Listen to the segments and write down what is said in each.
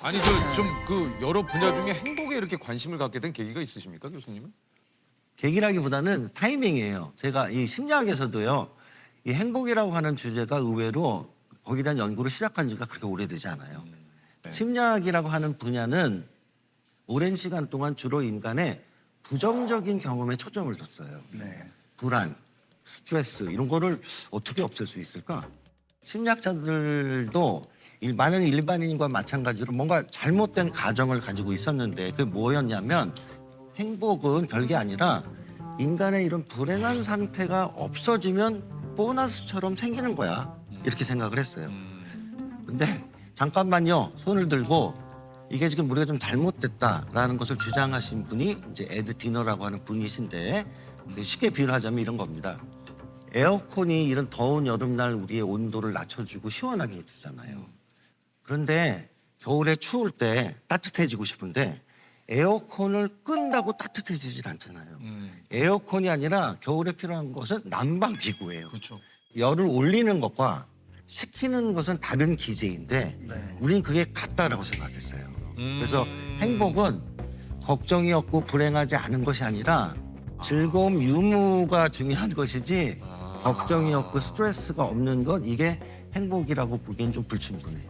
아니 저 좀 그 여러 분야 중에 행복에 이렇게 관심을 갖게 된 계기가 있으십니까, 교수님은? 계기라기보다는 타이밍이에요. 제가 이 심리학에서도요, 이 행복이라고 하는 주제가 의외로 거기에 대한 연구를 시작한 지가 그렇게 오래되지 않아요. 네. 심리학이라고 하는 분야는 오랜 시간 동안 주로 인간의 부정적인 경험에 초점을 뒀어요. 불안, 스트레스 이런 거를 어떻게 없앨 수 있을까? 심리학자들도 많은 일반인과 마찬가지로 뭔가 잘못된 가정을 가지고 있었는데 그게 뭐였냐면 행복은 별게 아니라 인간의 이런 불행한 상태가 없어지면 보너스처럼 생기는 거야. 이렇게 생각을 했어요. 근데 잠깐만요. 손을 들고 이게 지금 우리가 좀 잘못됐다라는 것을 주장하신 분이 이제 에드 디너라고 하는 분이신데 쉽게 비유를 하자면 이런 겁니다. 에어컨이 이런 더운 여름날 우리의 온도를 낮춰주고 시원하게 해주잖아요. 그런데 겨울에 추울 때 따뜻해지고 싶은데 에어컨을 끈다고 따뜻해지질 않잖아요. 에어컨이 아니라 겨울에 필요한 것은 난방기구예요. 그렇죠. 열을 올리는 것과 식히는 것은 다른 기제인데 우리는 그게 같다라고 생각했어요. 그래서 행복은 걱정이 없고 불행하지 않은 것이 아니라 즐거움 유무가 중요한 것이지 걱정이 없고 스트레스가 없는 것 이게 행복이라고 보기엔 좀 불충분해요.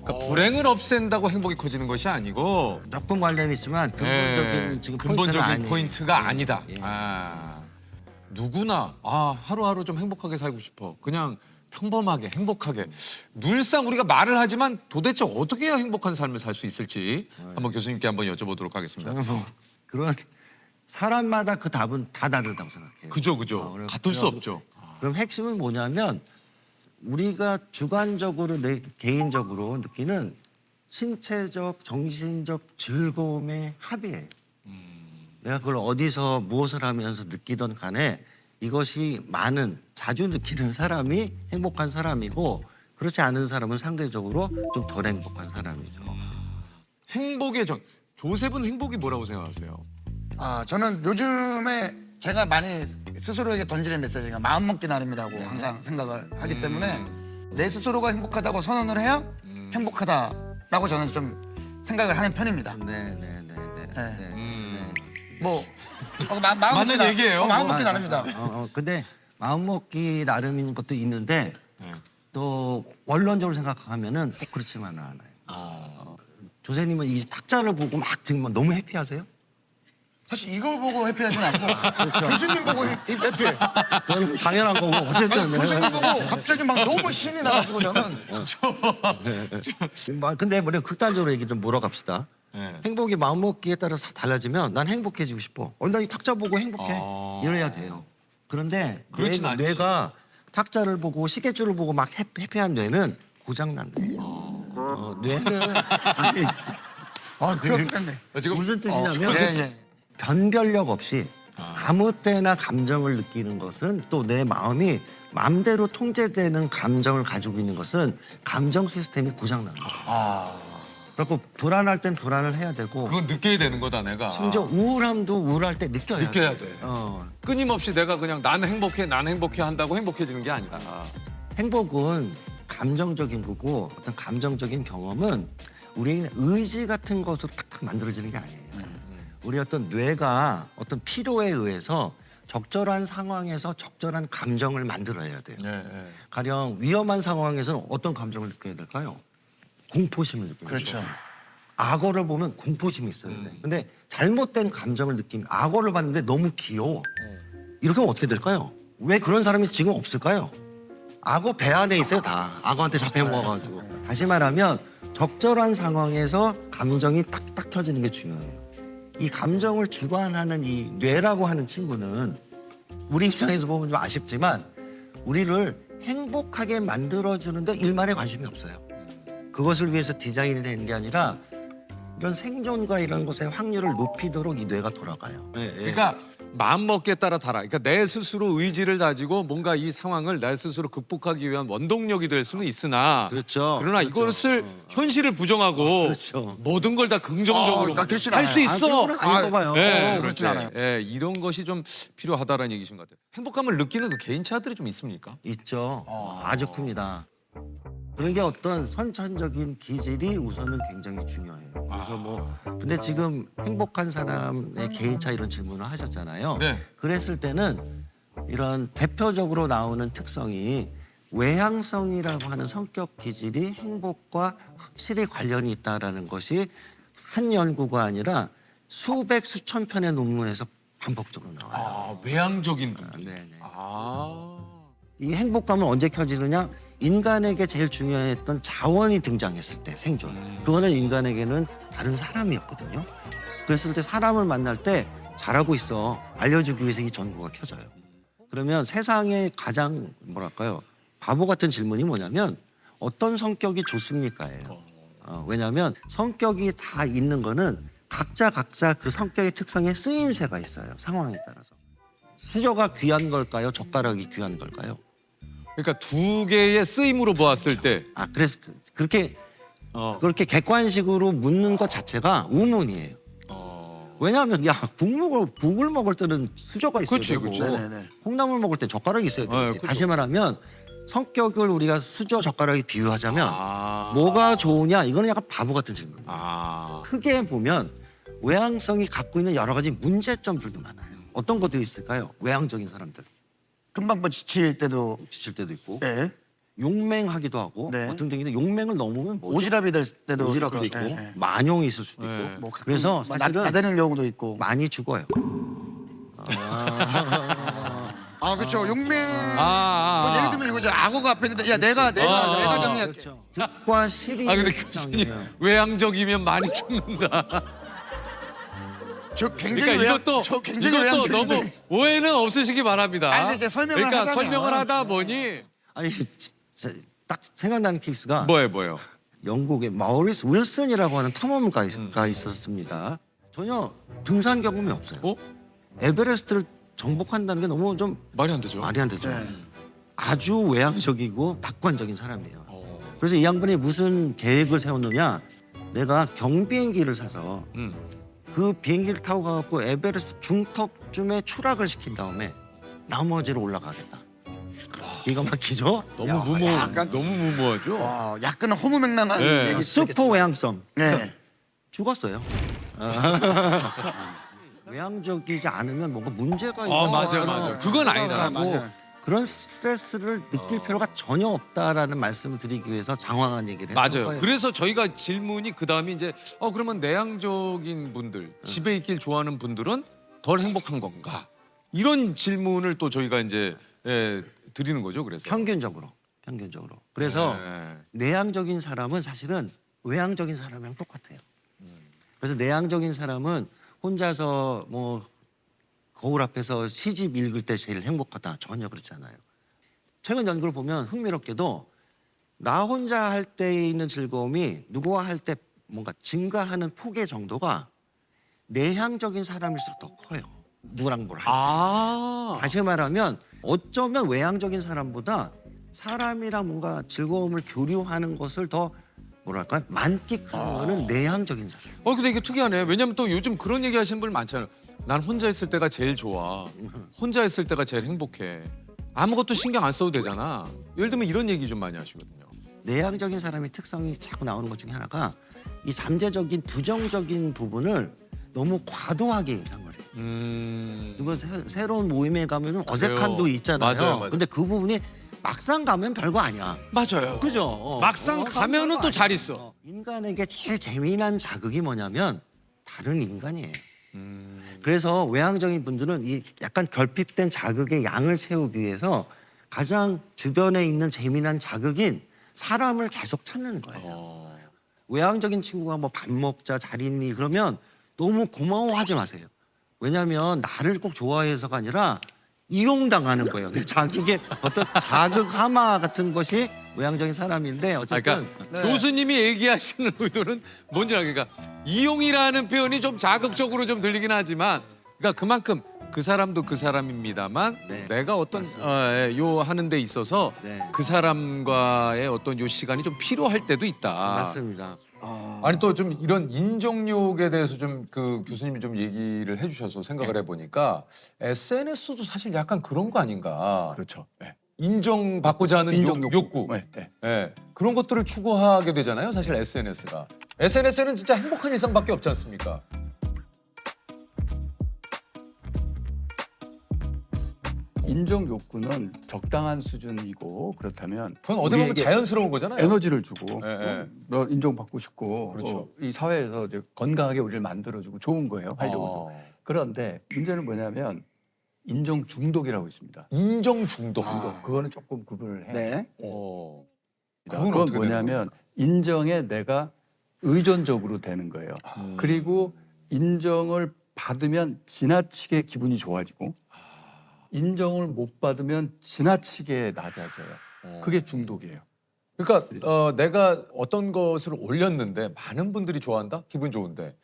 그러니까 불행을 없앤다고 행복이 커지는 것이 아니고 조금 관련이 있지만 근본적인 지금 근본적인 포인트가 예. 아니다. 예. 누구나 하루하루 좀 행복하게 살고 싶어. 그냥 평범하게 행복하게. 늘상 우리가 말을 하지만 도대체 어떻게 해야 행복한 삶을 살 수 있을지 한번 교수님께 한번 여쭤보도록 하겠습니다. 저는 뭐 그런 사람마다 그 답은 다 다르다고 생각해요. 그죠. 그래서 같을 수 없죠. 그럼 핵심은 뭐냐면 우리가 주관적으로 내 개인적으로 느끼는 신체적, 정신적 즐거움의 합이에요. 내가 그걸 어디서 무엇을 하면서 느끼던 간에 이것이 자주 느끼는 사람이 행복한 사람이고 그렇지 않은 사람은 상대적으로 좀 덜 행복한 사람이죠. 행복의 조셉은 행복이 뭐라고 생각하세요? 저는 요즘에 제가 많이 스스로에게 던지는 메시지가 마음먹기 나름이라고 항상 생각을 하기 때문에 내 스스로가 행복하다고 선언을 해야 행복하다라고 저는 좀 생각을 하는 편입니다. 뭐 맞는 얘기예요. 마음먹기 나름이다. 근데 마음먹기 나름인 것도 있는데 또 원론적으로 생각하면은 꼭 그렇지만은 않아요. 조세님은 이 탁자를 보고 막 지금 너무 해피하세요? 사실 이걸 보고 해피하진 않고 교수님 보고 해피해. 그건 당연한 거고 어쨌든 교수님 보고 갑자기 막 너무 신이 나가지고 저는 근데 우리가 극단적으로 얘기 좀 몰아갑시다. 네. 행복이 마음먹기에 따라서 다달라지면 난 행복해지고 싶어. 난 이 탁자 보고 행복해. 이래야 돼요. 그런데 그렇진 않지. 뇌가 탁자를 보고 시계줄을 보고 막 해피한 뇌는 고장난대요. 뇌는 그렇겠네. 지금 무슨 뜻이냐면 예. 변별력 없이 아무 때나 감정을 느끼는 것은 또 내 마음이 마음대로 통제되는 감정을 가지고 있는 것은 감정 시스템이 고장나는 거예요. 그래서 불안할 땐 불안을 해야 되고 그건 느껴야 되는 거다 내가. 심지어 우울함도 우울할 때 느껴야 돼. 어. 끊임없이 내가 그냥 난 행복해 한다고 행복해지는 게 아니다. 행복은 감정적인 거고 어떤 감정적인 경험은 우리의 의지 같은 것으로 탁탁 만들어지는 게 아니에요. 우리 어떤 뇌가 어떤 필요에 의해서 적절한 상황에서 적절한 감정을 만들어야 돼요. 가령 위험한 상황에서는 어떤 감정을 느껴야 될까요? 공포심을 느껴야 돼요. 그렇죠. 악어를 보면 공포심이 있어야 돼. 근데 잘못된 감정을 느끼면 악어를 봤는데 너무 귀여워. 이렇게 하면 어떻게 될까요? 왜 그런 사람이 지금 없을까요? 악어 배 안에 있어요, 다. 악어한테 잡혀먹어가지고. 다시 말하면 적절한 상황에서 감정이 딱딱 켜지는 게 중요해요. 이 감정을 주관하는 이 뇌라고 하는 친구는 우리 입장에서 보면 좀 아쉽지만 우리를 행복하게 만들어주는데 일말에 관심이 없어요. 그것을 위해서 디자인이 된 게 아니라 이런 생존과 이런 것의 확률을 높이도록 이 뇌가 돌아가요. 그러니까 마음먹기에 따라 달아. 그러니까 내 스스로 의지를 다지고 뭔가 이 상황을 내 스스로 극복하기 위한 원동력이 될 수는 있으나 그렇죠. 그러나 이것을 현실을 부정하고 그렇죠. 모든 걸 다 긍정적으로 나 그렇진 할 수 않아요. 있어. 그건 아닌 거 봐요. 그렇진 않아요. 이런 것이 좀 필요하다라는 얘기신 것 같아요. 행복감을 느끼는 그 개인차들이 좀 있습니까? 있죠. 아주 큽니다. 그런 게 어떤 선천적인 기질이 우선은 굉장히 중요해요. 그래서 뭐 근데 지금 행복한 사람의 개인차 이런 질문을 하셨잖아요. 네. 그랬을 때는 이런 대표적으로 나오는 특성이 외향성이라고 하는 성격 기질이 행복과 확실히 관련이 있다라는 것이 한 연구가 아니라 수백 수천 편의 논문에서 반복적으로 나와요. 아, 외향적인 분들. 네네. 아. 이 행복감은 언제 켜지느냐? 인간에게 제일 중요했던 자원이 등장했을 때 생존. 그거는 인간에게는 다른 사람이었거든요. 그랬을 때 사람을 만날 때 잘하고 있어 알려주기 위해서 이 전구가 켜져요. 그러면 세상에 가장 뭐랄까요? 바보 같은 질문이 뭐냐면 어떤 성격이 좋습니까예요. 왜냐하면 성격이 다 있는 거는 각자 그 성격의 특성에 쓰임새가 있어요. 상황에 따라서. 수저가 귀한 걸까요? 젓가락이 귀한 걸까요? 그러니까 두 개의 쓰임으로 보았을 때 그래서 그렇게 그렇게 객관식으로 묻는 것 자체가 우문이에요. 왜냐하면 국을 먹을 때는 수저가 있어야 그치, 되고 그치. 네네네. 콩나물 먹을 때 젓가락이 있어야 되지. 그죠. 다시 말하면 성격을 우리가 수저 젓가락에 비유하자면 아. 뭐가 좋으냐 이거는 약간 바보 같은 질문이에요. 아. 크게 보면 외향성이 갖고 있는 여러 가지 문제점들도 많아요. 어떤 것들이 있을까요? 외향적인 사람들 금방 지칠 때도 지칠 때도 있고 네. 용맹하기도 하고 네. 어떤 경우는 용맹을 넘으면 뭐죠? 오지랖이 될 때도 오지랖도 있고 네, 네. 만용이 있을 수도 네. 있고 뭐 가끔 그래서 뭐 사실은 나대는 경우도 있고. 많이 죽어요. 아 그렇죠. 용맹. 아. 예를 들면 이거죠. 악어가 앞에 있는데 야 내가 정리할게. 그렇죠. 득과 실이 아 근데 교수님 외향적이면 많이 죽는다. 저 굉장히 그러니까 이것도 저 굉장히 이것도 외향적인데. 너무 오해는 없으시기 바랍니다. 아니, 근데 이제 설명을 그러니까 하자면. 설명을 하다 보니 아니 딱 생각나는 케이스가 뭐예요? 영국의 마우리스 윌슨이라고 하는 탐험가가 있었습니다. 전혀 등산 경험이 없어요. 어? 에베레스트를 정복한다는 게 너무 좀 말이 안 되죠. 말이 안 되죠. 네. 아주 외향적이고 낙관적인 사람이에요. 그래서 이 양반이 무슨 계획을 세웠느냐? 내가 경비행기를 사서 그 비행기를 타고 가갖고 에베레스트 중턱쯤에 추락을 시킨 다음에 나머지로 올라가겠다. 기가 막히죠? 너무 무모하죠. 와, 약간 허무맹랑한 네. 얘기. 슈퍼 외향성. 네. 죽었어요. 외향적이지 않으면 뭔가 문제가 있는 아 맞아. 그건 아니다. 맞아요. 그런 스트레스를 느낄 필요가 전혀 없다라는 말씀을 드리기 위해서 장황한 얘기를 했던 맞아요. 거예요. 그래서 저희가 질문이 그 다음에 이제 그러면 내향적인 분들, 집에 있길 좋아하는 분들은 덜 행복한 건가? 이런 질문을 또 저희가 이제 드리는 거죠. 그래서 평균적으로. 그래서 네. 내향적인 사람은 사실은 외향적인 사람이랑 똑같아요. 그래서 내향적인 사람은 혼자서 뭐 거울 앞에서 시집 읽을 때 제일 행복하다. 전혀 그렇지 않아요. 최근 연구를 보면 흥미롭게도 나 혼자 할 때 있는 즐거움이 누구와 할 때 뭔가 증가하는 폭의 정도가 내향적인 사람일수록 더 커요. 누구랑 뭘 할 때. 다시 말하면 어쩌면 외향적인 사람보다 사람이랑 뭔가 즐거움을 교류하는 것을 더 뭐랄까 만끽하는 거는 내향적인 사람. 근데 이게 특이하네. 왜냐면 또 요즘 그런 얘기 하시는 분들 많잖아요. 난 혼자 있을 때가 제일 좋아. 혼자 있을 때가 제일 행복해. 아무것도 신경 안 써도 되잖아. 예를 들면 이런 얘기 좀 많이 하시거든요. 내향적인 사람의 특성이 자꾸 나오는 것 중에 하나가 이 잠재적인 부정적인 부분을 너무 과도하게 예상을 해요. 이번 새로운 모임에 가면 어색함도 있잖아요. 맞아요. 근데 그 부분이 막상 가면 별거 아니야. 맞아요. 그죠? 막상 가면은 또 잘 있어. 인간에게 제일 재미난 자극이 뭐냐면 다른 인간이에요. 그래서 외향적인 분들은 이 약간 결핍된 자극의 양을 채우기 위해서 가장 주변에 있는 재미난 자극인 사람을 계속 찾는 거예요. 외향적인 친구가 뭐 밥 먹자 잘 있니 그러면 너무 고마워하지 마세요. 왜냐하면 나를 꼭 좋아해서가 아니라 이용당하는 거예요. 자극의 어떤 자극 하마 같은 것이 외향적인 사람인데 어쨌든 그러니까 교수님이 얘기하시는 의도는 뭔지 알겠까? 이용이라는 표현이 좀 자극적으로 좀 들리긴 하지만, 그러니까 그만큼 그 사람도 그 사람입니다만 네. 내가 어떤 요 하는 데 있어서 네. 그 사람과의 어떤 요 시간이 좀 필요할 때도 있다. 맞습니다. 아니 또 좀 이런 인정욕에 대해서 좀 그 교수님이 좀 얘기를 해주셔서 생각을 해보니까 SNS도 사실 약간 그런 거 아닌가. 그렇죠. 네. 인정받고자 하는 인정 욕구. 네, 네. 예, 그런 것들을 추구하게 되잖아요. 사실 SNS가. SNS는 진짜 행복한 일상밖에 없지 않습니까? 인정 욕구는 적당한 수준이고 그렇다면 그건 어디 보면 우리에게 자연스러운 거잖아요. 에너지를 주고 예, 예. 너 인정받고 싶고 그렇죠. 이 사회에서 이제 건강하게 우리를 만들어주고 좋은 거예요. 활력으로. 그런데 문제는 뭐냐면 인정 중독이라고 있습니다. 인정 중독. 그거는 조금 구분을 해야 돼요. 네. 그건 그건 어떻게 뭐냐면 인정에 내가 의존적으로 되는 거예요. 그리고 인정을 받으면 지나치게 기분이 좋아지고 인정을 못 받으면 지나치게 낮아져요. 그게 중독이에요. 그러니까 내가 어떤 것을 올렸는데 많은 분들이 좋아한다? 기분 좋은데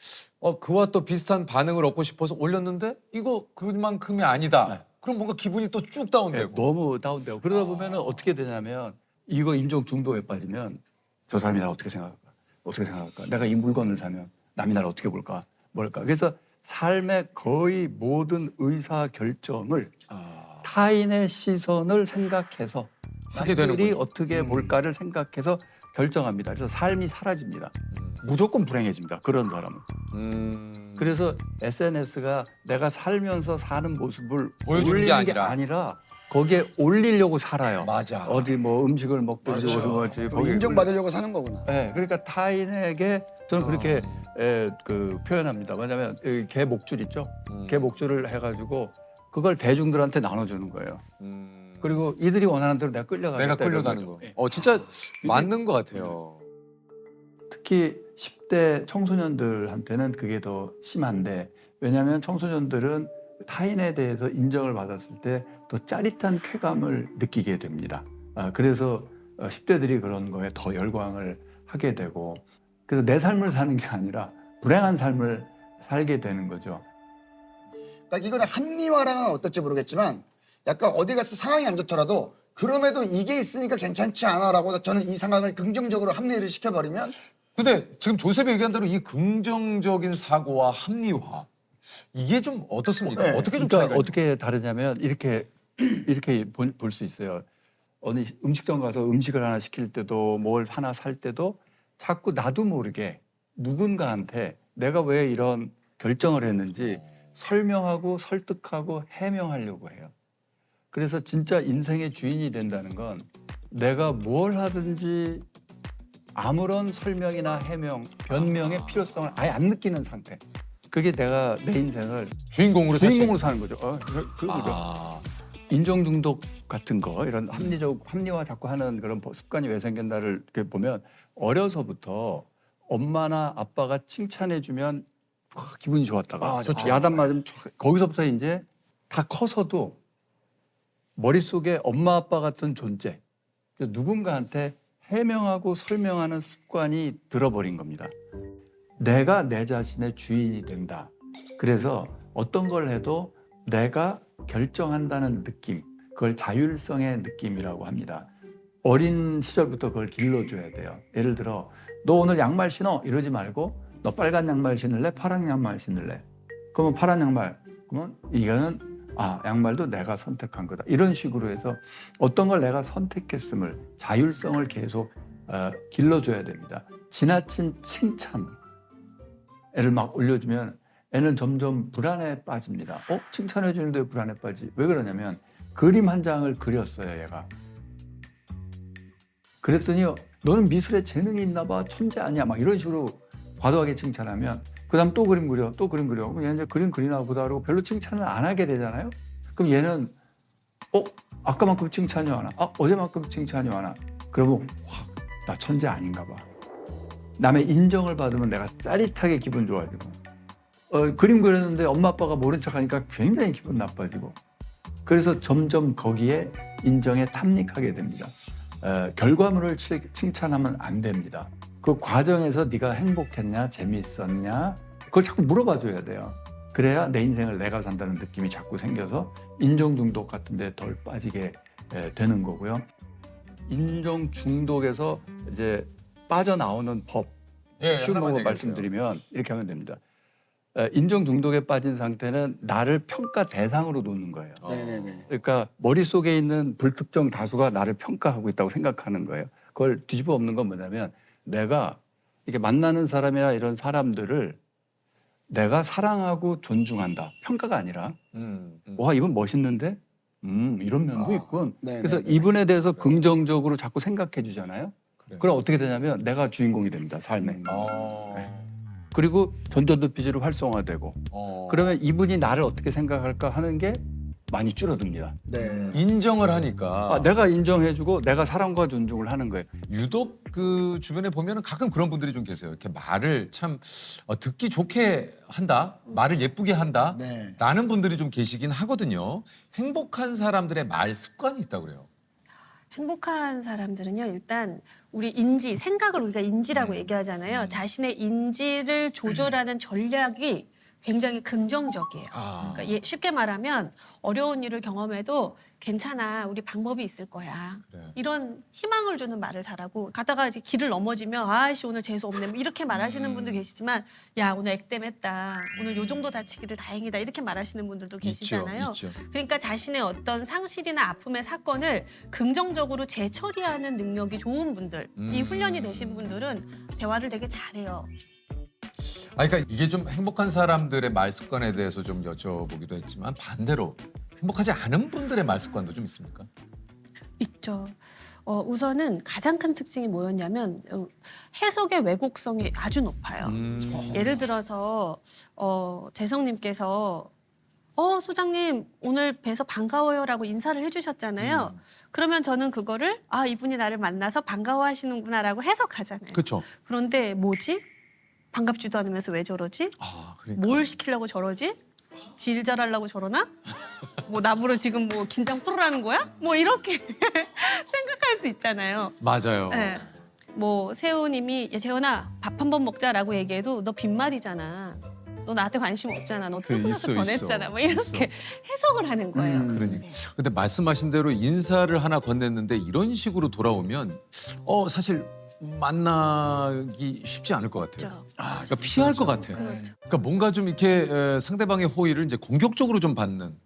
그와 또 비슷한 반응을 얻고 싶어서 올렸는데 이거 그만큼이 아니다. 그럼 뭔가 기분이 또 쭉 네, 다운되고. 너무 다운되고 그러다 보면 어떻게 되냐면 이거 인정 중독에 빠지면 저 사람이 날 어떻게 생각할까? 어떻게 생각할까? 내가 이 물건을 사면 남이 날 어떻게 볼까? 뭘까? 그래서 삶의 거의 모든 의사 결정을 타인의 시선을 생각해서 하게 남들이 되는군요. 어떻게 볼까를 생각해서 결정합니다. 그래서 삶이 사라집니다. 무조건 불행해집니다. 그런 사람은. 그래서 SNS가 내가 살면서 사는 모습을 보여주는 게 올리는 아니라. 거기에 올리려고 살아요. 맞아. 어디 뭐 음식을 먹든지 맞아. 그거지. 뭐 인정받으려고 사는 거구나. 네, 그러니까 타인에게 저는 그렇게 표현합니다. 뭐냐면 개 목줄 있죠. 개 목줄을 해가지고 그걸 대중들한테 나눠주는 거예요. 그리고 이들이 원하는 대로 내가 끌려가겠다. 내가 끌려다는 거. 네. 진짜 맞는 것 같아요. 특히 10대 청소년들한테는 그게 더 심한데 왜냐하면 청소년들은 타인에 대해서 인정을 받았을 때 더 짜릿한 쾌감을 느끼게 됩니다. 그래서 10대들이 그런 거에 더 열광을 하게 되고 그래서 내 삶을 사는 게 아니라 불행한 삶을 살게 되는 거죠. 그러니까 이거는 합리화랑은 어떨지 모르겠지만 약간 어디 가서 상황이 안 좋더라도 그럼에도 이게 있으니까 괜찮지 않아라고 저는 이 상황을 긍정적으로 합리를 시켜버리면 근데 지금 조셉이 얘기한 대로 이 긍정적인 사고와 합리화 이게 좀 어떻습니까? 네. 어떻게 좀 그러니까 차이가 어떻게 다르냐면 이렇게 볼 수 있어요. 어느 음식점 가서 음식을 하나 시킬 때도 뭘 하나 살 때도 자꾸 나도 모르게 누군가한테 내가 왜 이런 결정을 했는지 설명하고 설득하고 해명하려고 해요. 그래서 진짜 인생의 주인이 된다는 건 내가 뭘 하든지 아무런 설명이나 해명, 변명의 필요성을 아예 안 느끼는 상태. 그게 내가 내 인생을 주인공으로 살수 주인공으로 사는 거죠. 그죠. 인정 중독 같은 거 이런 합리화 자꾸 하는 그런 습관이 왜 생긴다를 이렇게 보면 어려서부터 엄마나 아빠가 칭찬해주면 기분이 좋았다가 좋죠. 야단 맞으면 거기서부터 이제 다 커서도 머릿속에 엄마 아빠 같은 존재 누군가한테 해명하고 설명하는 습관이 들어버린 겁니다. 내가 내 자신의 주인이 된다. 그래서 어떤 걸 해도 내가 결정한다는 느낌, 그걸 자율성의 느낌이라고 합니다. 어린 시절부터 그걸 길러줘야 돼요. 예를 들어 너 오늘 양말 신어 이러지 말고 너 빨간 양말 신을래? 파란 양말 신을래? 그러면 파란 양말. 그러면 이거는 양말도 내가 선택한 거다. 이런 식으로 해서 어떤 걸 내가 선택했음을 자율성을 계속 길러줘야 됩니다. 지나친 칭찬 애를 막 올려주면 애는 점점 불안에 빠집니다. 칭찬해 주는데 불안에 빠지. 왜 그러냐면 그림 한 장을 그렸어요, 얘가. 그랬더니 너는 미술에 재능이 있나 봐. 천재 아니야. 막 이런 식으로 과도하게 칭찬하면 그다음 또 그림 그려. 또 그림 그려. 그럼 얘는 이제 그림 그리나 보다 그러고 별로 칭찬을 안 하게 되잖아요. 그럼 얘는 아까만큼 칭찬이 많아. 어제만큼 칭찬이 많아. 그러면 확 나 천재 아닌가 봐. 남의 인정을 받으면 내가 짜릿하게 기분 좋아지고 그림 그렸는데 엄마 아빠가 모른 척하니까 굉장히 기분 나빠지고 그래서 점점 거기에 인정에 탐닉하게 됩니다. 결과물을 칭찬하면 안 됩니다. 그 과정에서 네가 행복했냐 재미있었냐 그걸 자꾸 물어봐줘야 돼요. 그래야 내 인생을 내가 산다는 느낌이 자꾸 생겨서 인정 중독 같은 데 덜 빠지게 되는 거고요. 인정 중독에서 이제 빠져나오는 법 예, 쉬운 하나만 방법 얘기해 말씀드리면 이렇게 하면 됩니다. 인정 중독에 빠진 상태는 나를 평가 대상으로 놓는 거예요. 네네네. 그러니까 머릿속에 있는 불특정 다수가 나를 평가하고 있다고 생각하는 거예요. 그걸 뒤집어 엎는 건 뭐냐면 내가 이렇게 만나는 사람이나 이런 사람들을 내가 사랑하고 존중한다. 평가가 아니라 와 이분 멋있는데 이런 면도 있군. 네네네. 그래서 이분에 대해서 긍정적으로 자꾸 생각해 주잖아요. 그럼 어떻게 되냐면 내가 주인공이 됩니다. 삶에. 그리고 전조도피지로 활성화되고 그러면 이분이 나를 어떻게 생각할까 하는 게 많이 줄어듭니다. 네. 인정을 하니까 내가 인정해주고 내가 사랑과 존중을 하는 거예요. 유독 그 주변에 보면은 가끔 그런 분들이 좀 계세요. 이렇게 말을 참 듣기 좋게 한다, 말을 예쁘게 한다, 네. 라는 분들이 좀 계시긴 하거든요. 행복한 사람들의 말 습관이 있다고 그래요. 행복한 사람들은요, 일단 우리 인지, 생각을 우리가 인지라고 얘기하잖아요. 자신의 인지를 조절하는 전략이 굉장히 긍정적이에요. 그러니까 쉽게 말하면 어려운 일을 경험해도 괜찮아, 우리 방법이 있을 거야. 그래. 이런 희망을 주는 말을 잘하고 가다가 이제 길을 넘어지면 아이씨 오늘 재수 없네 뭐 이렇게 말하시는 분도 계시지만 야 오늘 액땜했다. 오늘 요 정도 다치기를 다행이다. 이렇게 말하시는 분들도 계시잖아요. 있죠. 그러니까 자신의 어떤 상실이나 아픔의 사건을 긍정적으로 재처리하는 능력이 좋은 분들, 이 훈련이 되신 분들은 대화를 되게 잘해요. 그러니까 이게 좀 행복한 사람들의 말 습관에 대해서 좀 여쭤보기도 했지만 반대로 행복하지 않은 분들의 말 습관도 좀 있습니까? 있죠. 우선은 가장 큰 특징이 뭐였냐면 해석의 왜곡성이 아주 높아요. 예를 들어서 재성님께서 소장님 오늘 뵈서 반가워요라고 인사를 해주셨잖아요. 그러면 저는 그거를 이분이 나를 만나서 반가워하시는구나라고 해석하잖아요. 그렇죠. 그런데 뭐지? 반갑지도 않으면서 왜 저러지? 그러니까. 뭘 시키려고 저러지? 질 잘하려고 저러나? 뭐 나보러 지금 뭐 긴장 풀으라는 거야? 뭐 이렇게 생각할 수 있잖아요. 맞아요. 네. 뭐 세호님이 야 재현아 밥 한 번 먹자라고 얘기해도 너 빈말이잖아. 너 나한테 관심 없잖아. 너 뜨고 나서 있어, 변했잖아. 있어. 뭐 이렇게 해석을 하는 거예요. 그러니까. 근데 말씀하신 대로 인사를 하나 건넸는데 이런 식으로 돌아오면 사실 만나기 쉽지 않을 것 같아요. 그렇죠. 그러니까 피할 것 같아요. 그렇죠. 그러니까 뭔가 좀 이렇게 상대방의 호의를 이제 공격적으로 좀 받는.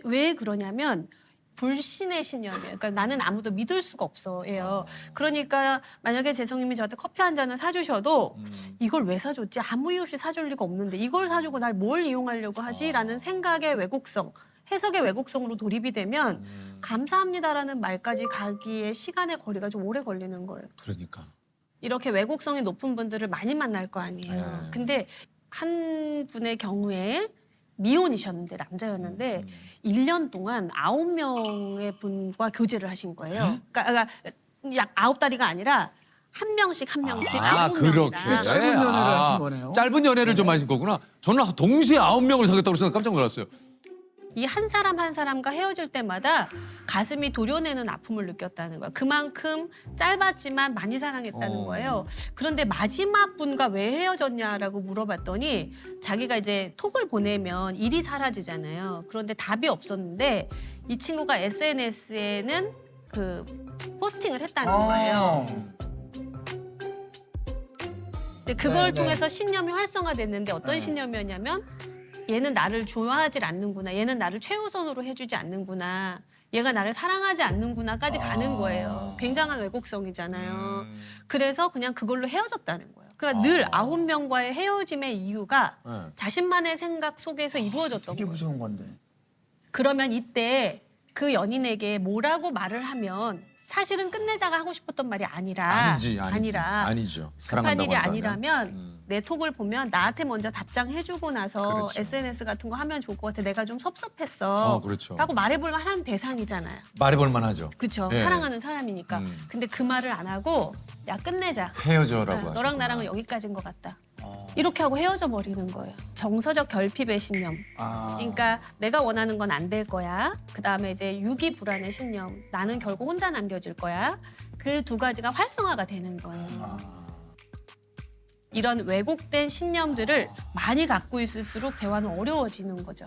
왜 그러냐면 불신의 신념이에요. 그러니까 나는 아무도 믿을 수가 없어요. 그러니까 만약에 재성님이 저한테 커피 한 잔을 사주셔도 이걸 왜 사줬지? 아무 이유 없이 사줄 리가 없는데 이걸 사주고 날 뭘 이용하려고 하지라는 생각의 왜곡성, 해석의 왜곡성으로 돌입이 되면 감사합니다라는 말까지 가기에 시간의 거리가 좀 오래 걸리는 거예요. 그러니까. 이렇게 왜곡성이 높은 분들을 많이 만날 거 아니에요. 근데 한 분의 경우에 미혼이셨는데 남자였는데 1년 동안 9명의 분과 교제를 하신 거예요. 그러니까 약 9다리가 아니라 한 명씩 9명이나. 그렇게. 짧은 연애를 하신 거네요. 짧은 연애를 좀 하신 거구나. 저는 동시에 9명을 사귀었다고 해서 깜짝 놀랐어요. 이 한 사람 한 사람과 헤어질 때마다 가슴이 도려내는 아픔을 느꼈다는 거예요. 그만큼 짧았지만 많이 사랑했다는 거예요. 그런데 마지막 분과 왜 헤어졌냐라고 물어봤더니 자기가 이제 톡을 보내면 일이 사라지잖아요. 그런데 답이 없었는데 이 친구가 SNS에는 그 포스팅을 했다는 거예요. 근데 그걸 통해서 신념이 활성화됐는데 어떤 신념이었냐면 얘는 나를 좋아하질 않는구나. 얘는 나를 최우선으로 해주지 않는구나. 얘가 나를 사랑하지 않는구나까지 가는 거예요. 굉장한 왜곡성이잖아요. 그래서 그냥 그걸로 헤어졌다는 거예요. 그러니까 늘 9명과의 헤어짐의 이유가 자신만의 생각 속에서 이루어졌던 되게 거예요. 무서운 건데. 그러면 이때 그 연인에게 뭐라고 말을 하면 사실은 끝내자가 하고 싶었던 말이 아니라 아니죠. 급한 사랑한다고 일이 한다면. 아니라면 내 톡을 보면 나한테 먼저 답장해주고 나서 그렇죠. SNS 같은 거 하면 좋을 것 같아. 내가 좀 섭섭했어. 그렇죠. 라고 말해볼 만한 대상이잖아요. 말해볼 만하죠. 그렇죠. 예. 사랑하는 사람이니까. 근데 그 말을 안 하고 야 끝내자. 헤어져라고 너랑 하셨구나. 나랑은 여기까지인 것 같다. 이렇게 하고 헤어져 버리는 거예요. 정서적 결핍의 신념. 그러니까 내가 원하는 건 안 될 거야. 그다음에 이제 유기 불안의 신념. 나는 결국 혼자 남겨질 거야. 그 두 가지가 활성화가 되는 거예요. 이런 왜곡된 신념들을 많이 갖고 있을수록 대화는 어려워지는 거죠.